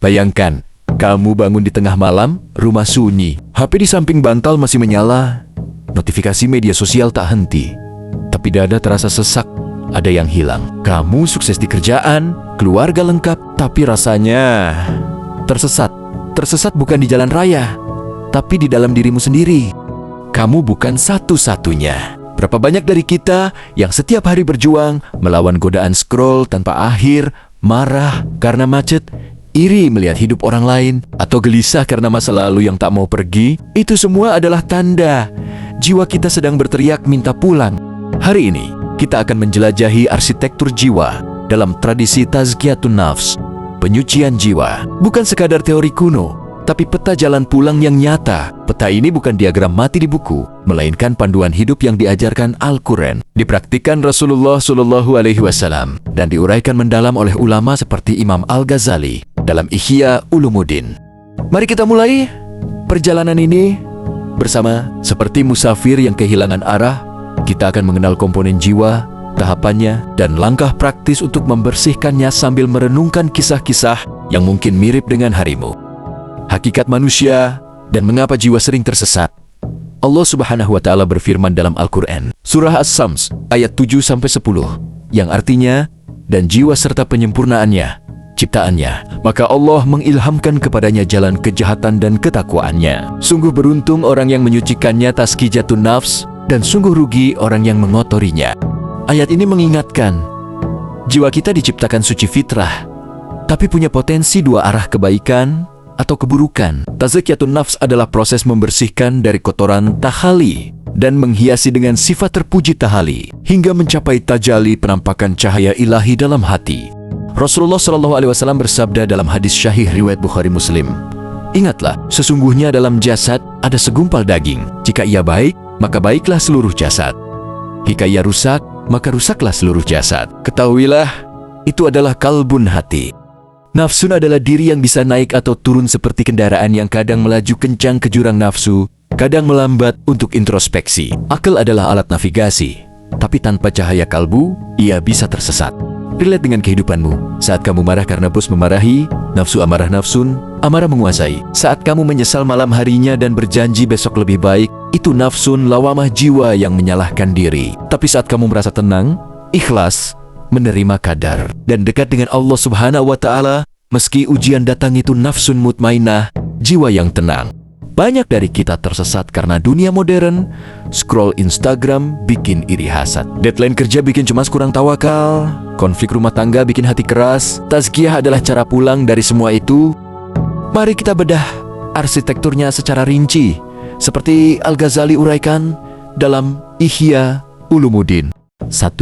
Bayangkan, kamu bangun di tengah malam, rumah sunyi, HP di samping bantal masih menyala, notifikasi media sosial tak henti. Tapi dada terasa sesak, ada yang hilang. Kamu sukses di kerjaan, keluarga lengkap, tapi rasanya tersesat. Tersesat bukan di jalan raya, tapi di dalam dirimu sendiri. Kamu bukan satu-satunya. Berapa banyak dari kita yang setiap hari berjuang melawan godaan scroll tanpa akhir, marah karena macet, iri melihat hidup orang lain, atau gelisah karena masa lalu yang tak mau pergi? Itu semua adalah tanda jiwa kita sedang berteriak minta pulang. Hari ini, kita akan menjelajahi arsitektur jiwa dalam tradisi Tazkiyatun Nafs, penyucian jiwa. Bukan sekadar teori kuno, tapi peta jalan pulang yang nyata. Peta ini bukan diagram mati di buku, melainkan panduan hidup yang diajarkan Al-Quran, dipraktikkan Rasulullah SAW, dan diuraikan mendalam oleh ulama seperti Imam Al-Ghazali dalam Ihya Ulumuddin. Mari kita mulai perjalanan ini bersama. Seperti musafir yang kehilangan arah, kita akan mengenal komponen jiwa, tahapannya, dan langkah praktis untuk membersihkannya sambil merenungkan kisah-kisah yang mungkin mirip dengan harimu. Hakikat manusia dan mengapa jiwa sering tersesat. Allah Subhanahu wa Ta'ala berfirman dalam Al-Quran, Surah As-Sams ayat 7-10, yang artinya, dan jiwa serta penyempurnaannya, ciptaannya, maka Allah mengilhamkan kepadanya jalan kejahatan dan ketakwaannya. Sungguh beruntung orang yang menyucikannya tazkiyatun nafs, dan sungguh rugi orang yang mengotorinya. Ayat ini mengingatkan, jiwa kita diciptakan suci fitrah, tapi punya potensi dua arah, kebaikan atau keburukan. Tazkiyatun nafs adalah proses membersihkan dari kotoran tahali dan menghiasi dengan sifat terpuji tahali hingga mencapai tajali, penampakan cahaya ilahi dalam hati. Rasulullah SAW bersabda dalam hadis syahih riwayat Bukhari Muslim, ingatlah, sesungguhnya dalam jasad ada segumpal daging. Jika ia baik, maka baiklah seluruh jasad. Jika ia rusak, maka rusaklah seluruh jasad. Ketahuilah, itu adalah kalbun, hati. Nafsun adalah diri yang bisa naik atau turun seperti kendaraan yang kadang melaju kencang ke jurang nafsu, kadang melambat untuk introspeksi. Akal adalah alat navigasi, tapi tanpa cahaya kalbu, ia bisa tersesat. Relate dengan kehidupanmu. Saat kamu marah karena bos memarahi, nafsu amarah nafsun, amarah menguasai. Saat kamu menyesal malam harinya dan berjanji besok lebih baik, itu nafsun lawamah jiwa yang menyalahkan diri. Tapi saat kamu merasa tenang, ikhlas, menerima kadar, dan dekat dengan Allah Subhanahu wa Ta'ala, meski ujian datang, itu nafsun mutmainah, jiwa yang tenang. Banyak dari kita tersesat karena dunia modern, scroll Instagram bikin iri hasad, deadline kerja bikin cemas kurang tawakal, konflik rumah tangga bikin hati keras. Tazkiyah adalah cara pulang dari semua itu. Mari kita bedah arsitekturnya secara rinci, seperti Al-Ghazali uraikan dalam Ihya Ulumuddin. 1.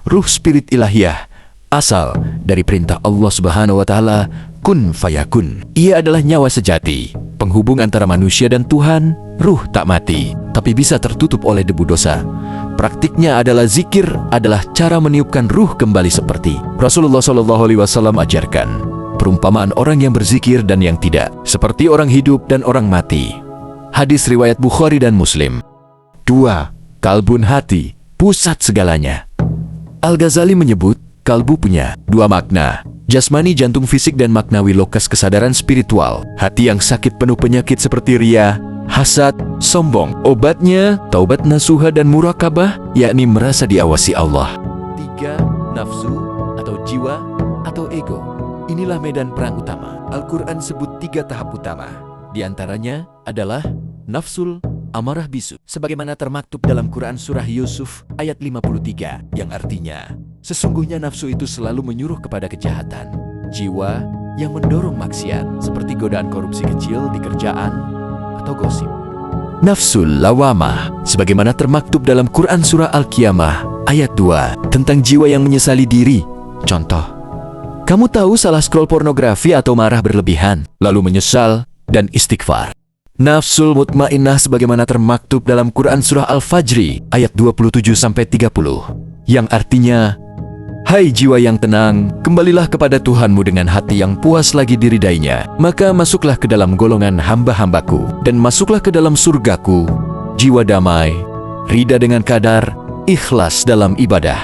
Ruh spirit ilahiyah, asal dari perintah Allah Subhanahu wa Ta'ala, kun fayakun. Ia adalah nyawa sejati, penghubung antara manusia dan Tuhan. Ruh tak mati, tapi bisa tertutup oleh debu dosa. Praktiknya adalah zikir, adalah cara meniupkan ruh kembali seperti Rasulullah SAW ajarkan. Perumpamaan orang yang berzikir dan yang tidak, seperti orang hidup dan orang mati. Hadis riwayat Bukhari dan Muslim. 2. Kalbun, hati, pusat segalanya. Al-Ghazali menyebut, kalbu punya dua makna, jasmani, jantung fisik, dan maknawi, lokas kesadaran spiritual. Hati yang sakit penuh penyakit seperti ria, hasad, sombong. Obatnya, taubat nasuha dan murakabah, yakni merasa diawasi Allah. 3. Nafsu atau jiwa atau ego. Inilah medan perang utama. Al-Quran sebut 3 tahap utama. Di antaranya adalah nafsul amarah bisu, sebagaimana termaktub dalam Quran Surah Yusuf ayat 53, yang artinya, sesungguhnya nafsu itu selalu menyuruh kepada kejahatan. Jiwa yang mendorong maksiat, seperti godaan korupsi kecil di kerjaan atau gosip. Nafsul lawamah, sebagaimana termaktub dalam Quran Surah Al-Qiyamah ayat 2, tentang jiwa yang menyesali diri. Contoh, kamu tahu salah scroll pornografi atau marah berlebihan, lalu menyesal dan istighfar. Nafsul mutmainnah sebagaimana termaktub dalam Quran Surah Al-Fajri ayat 27-30, yang artinya, hai jiwa yang tenang, kembalilah kepada Tuhanmu dengan hati yang puas lagi diridainya, maka masuklah ke dalam golongan hamba-hambaku, dan masuklah ke dalam surgaku. Jiwa damai, rida dengan kadar, ikhlas dalam ibadah.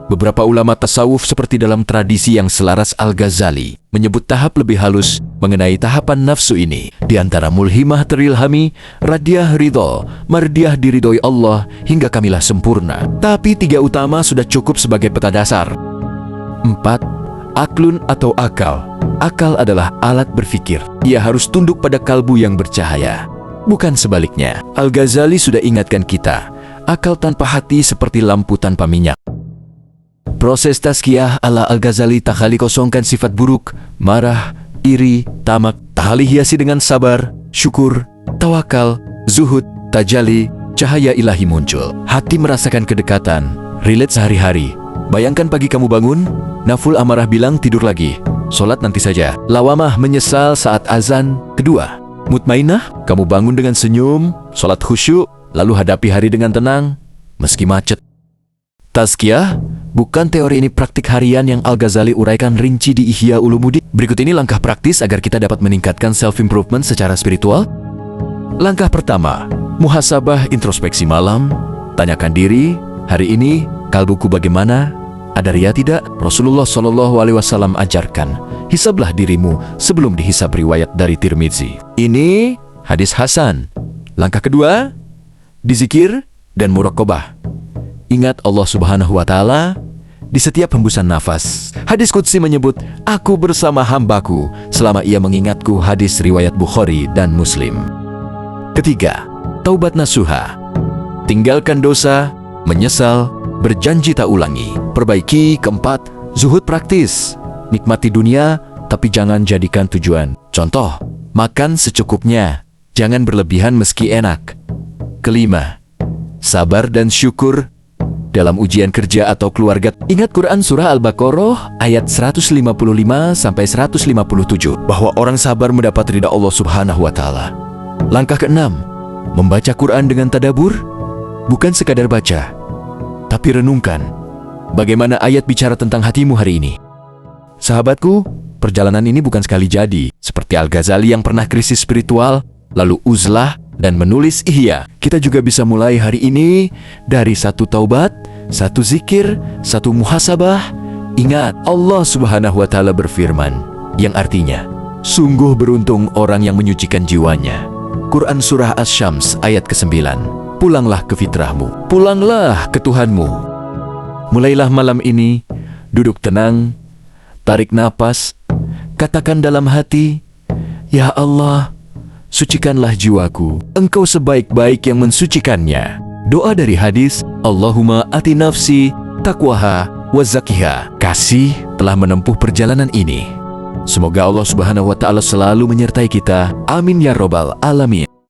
Beberapa ulama tasawuf seperti dalam tradisi yang selaras Al-Ghazali menyebut tahap lebih halus mengenai tahapan nafsu ini. Di antara mulhimah terilhami, radiah ridho, mardiah diridhoi Allah hingga kamilah sempurna. Tapi 3 utama sudah cukup sebagai peta dasar. 4. Aklun atau akal. Akal adalah alat berpikir. Ia harus tunduk pada kalbu yang bercahaya, bukan sebaliknya. Al-Ghazali sudah ingatkan kita, akal tanpa hati seperti lampu tanpa minyak. Proses tazkiyah ala Al-Ghazali tak kali kosongkan sifat buruk, marah, iri, tamak, tak kali hiasi dengan sabar, syukur, tawakal, zuhud, tajali, cahaya ilahi muncul. Hati merasakan kedekatan, relate sehari-hari. Bayangkan pagi kamu bangun, naful amarah bilang tidur lagi, sholat nanti saja. Lawamah menyesal saat azan kedua. Mutmainah, kamu bangun dengan senyum, sholat khusyuk, lalu hadapi hari dengan tenang, meski macet. Tazkiyah bukan teori, ini praktik harian yang Al-Ghazali uraikan rinci di Ihya Ulumuddin. Berikut ini langkah praktis agar kita dapat meningkatkan self-improvement secara spiritual. Langkah pertama, muhasabah introspeksi malam. Tanyakan diri, hari ini kalbuku bagaimana? Ada ria tidak? Rasulullah SAW ajarkan, hisablah dirimu sebelum dihisab, riwayat dari Tirmizi. Ini hadis hasan. Langkah kedua, dizikir dan muraqabah. Ingat Allah Subhanahu wa Ta'ala di setiap hembusan nafas. Hadis qudsi menyebut, aku bersama hambaku selama ia mengingatku. Hadis riwayat Bukhari dan Muslim. Ketiga, taubat nasuha. Tinggalkan dosa, menyesal, berjanji tak ulangi. Perbaiki. Keempat, zuhud praktis. Nikmati dunia, tapi jangan jadikan tujuan. Contoh, makan secukupnya, jangan berlebihan meski enak. Kelima, sabar dan syukur dalam ujian kerja atau keluarga. Ingat Quran Surah Al-Baqarah ayat 155-157 bahwa orang sabar mendapat ridha Allah Subhanahu wa Ta'ala. Langkah keenam, membaca Quran dengan tadabur, bukan sekadar baca, tapi renungkan bagaimana ayat bicara tentang hatimu hari ini. Sahabatku, perjalanan ini bukan sekali jadi. Seperti Al-Ghazali yang pernah krisis spiritual, lalu uzlah dan menulis Ihya. Kita juga bisa mulai hari ini dari 1 taubat, 1 zikir, 1 muhasabah. Ingat, Allah Subhanahu wa Ta'ala berfirman, yang artinya, sungguh beruntung orang yang menyucikan jiwanya. Quran Surah Asy-Syams ayat ke-9. Pulanglah ke fitrahmu, pulanglah ke Tuhanmu. Mulailah malam ini, duduk tenang, tarik napas, katakan dalam hati, ya Allah, sucikanlah jiwaku, Engkau sebaik-baik yang mensucikannya. Doa dari hadis, Allahumma ati nafsi taqwaha wa zakiha. Kasih telah menempuh perjalanan ini. Semoga Allah Subhanahu wa Ta'ala selalu menyertai kita. Amin ya Rabbal Alamin.